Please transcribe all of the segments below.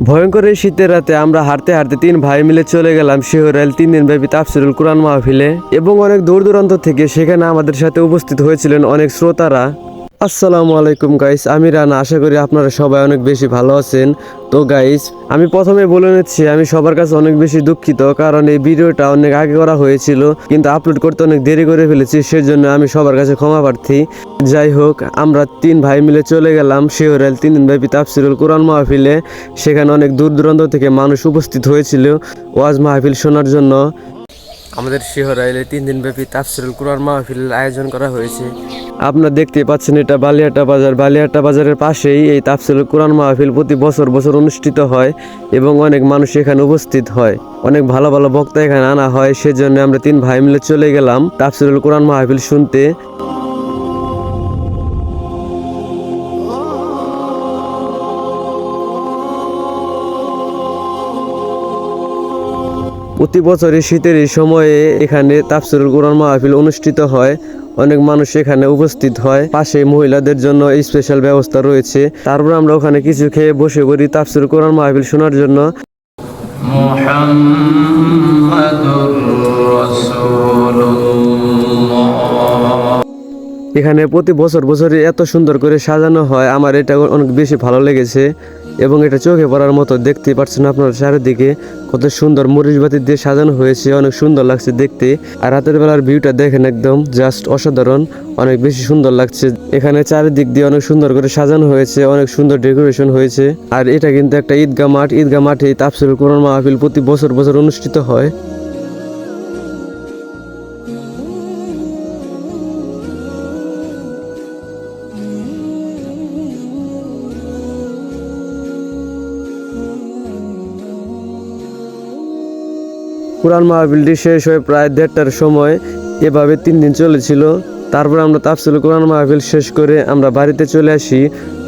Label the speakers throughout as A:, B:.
A: ভয়ঙ্কর এই শীতের রাতে আমরা হাঁটতে হাঁটতে 3 ভাই মিলে চলে গেলাম শিহরাইল 3 দিন ব্যাপী তাফসিরুল কুরআন মাহফিলে এবং অনেক দূর দূরান্ত থেকে সেখানে আমাদের সাথে উপস্থিত হয়েছিলেন অনেক শ্রোতারা। আসসালামু আলাইকুম গাইস, আমি রানা। আশা করি আপনারা সবাই অনেক বেশি ভালো আছেন। তো গাইস, আমি প্রথমে বলে নিচ্ছি আমি সবার কাছে অনেক বেশি দুঃখিত, কারণ এই ভিডিওটা অনেক আগে করা হয়েছিল কিন্তু আপলোড করতে অনেক দেরি করে ফেলেছি, সেজন্য আমি সবার কাছে ক্ষমা প্রার্থী। যাই হোক, আমরা 3 ভাই মিলে চলে গেলাম শিহরাইল 3 দিন ব্যাপী তাফসিরুল কুরআন মাহফিলে। সেখানে অনেক দূর দূরান্ত থেকে মানুষ উপস্থিত হয়েছিল ওয়াজ মাহফিল শোনার জন্য। আমাদের শিহরাইলে 3 দিন ব্যাপী তাফসিরুল কুরআন মাহফিলের আয়োজন করা হয়েছে। আপনারা দেখতে পাচ্ছেন এটা বালিয়াটা বাজার। বালিয়াটা বাজারের পাশেই এই তাফসিরুল কুরআন মাহফিল প্রতি বছর অনুষ্ঠিত হয় এবং অনেক মানুষ এখানে উপস্থিত হয়। অনেক ভালো ভালো বক্তা এখানে আনা হয়, সেজন্য আমরা 3 ভাই মিলে চলে গেলাম তাফসিরুল কুরআন মাহফিল শুনতে। প্রতি বছরই শীতের এই সময়ে এখানে তাফসিরুল কুরআন মাহফিল অনুষ্ঠিত হয়। অনেক মানুষ এখানে উপস্থিত হয়। পাশে মহিলাদের জন্য স্পেশাল ব্যবস্থা রয়েছে। তারপর আমরা ওখানে কিছু খেয়ে বসে পড়ি তাফসিরুল কুরআন মাহফিল শোনার জন্য। এখানে প্রতি বছরই এত সুন্দর করে সাজানো হয়, আমার এটা অনেক বেশি ভালো লেগেছে এবং এটা চোখে পড়ার মতো। দেখতে পাচ্ছেন আপনারা চারিদিকে কত সুন্দর মরিচবাতি দিয়ে সাজানো হয়েছে, অনেক সুন্দর লাগছে দেখতে। আর রাতের বেলার ভিউটা দেখেন, একদম জাস্ট অসাধারণ, অনেক বেশি সুন্দর লাগছে। এখানে চারিদিক দিয়ে অনেক সুন্দর করে সাজানো হয়েছে, অনেক সুন্দর ডেকোরেশন হয়েছে। আর এটা কিন্তু একটা ঈদগাহ মাঠ। ঈদগাহ মাঠে তাফসিরুল কুরআন মাহফিল প্রতি বছর অনুষ্ঠিত হয়। কুরআন মাহফিলটি শেষ হয়ে প্রায় 1:30টার সময়। এভাবে 3 দিন চলেছিল। তারপর আমরা তাফসিরুল কুরআন মাহফিল শেষ করে আমরা বাড়িতে চলে আসি।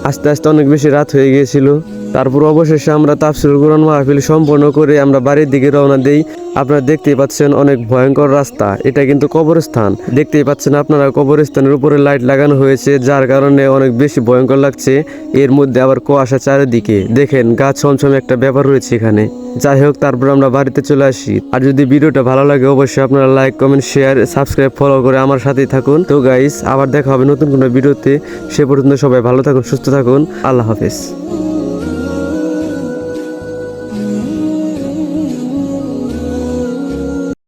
A: আস্তে আস্তে অনেক বেশি রাত হয়ে গিয়েছিল। তারপর অবশেষে আমরা তাফসিরুল কুরআন মাহফিল সম্পন্ন করে আমরা বাড়ির দিকে রওনা দেই। আপনারা দেখতেই পাচ্ছেন অনেক ভয়ঙ্কর রাস্তা। এটা কিন্তু কবরস্থান। দেখতেই পাচ্ছেন আপনারা কবরস্থানের উপরে লাইট লাগানো হয়েছে, যার কারণে অনেক বেশি ভয়ঙ্কর লাগছে। এর মধ্যে আবার কুয়াশা চারিদিকে। দেখেন গা ছমছমে একটা ব্যাপার রয়েছে এখানে। যাই হোক, তারপর আমরা বাড়িতে চলে আসি। আর যদি ভিডিওটা ভালো লাগে অবশ্যই আপনারা like, comment, share, subscribe, follow করে আমার সাথেই থাকুন। তো গাইস, আবার দেখা হবে নতুন কোনো ভিডিওতে। সে পর্যন্ত সবাই ভালো থাকুন, সুস্থ থাকুন। আল্লাহ হাফেজ।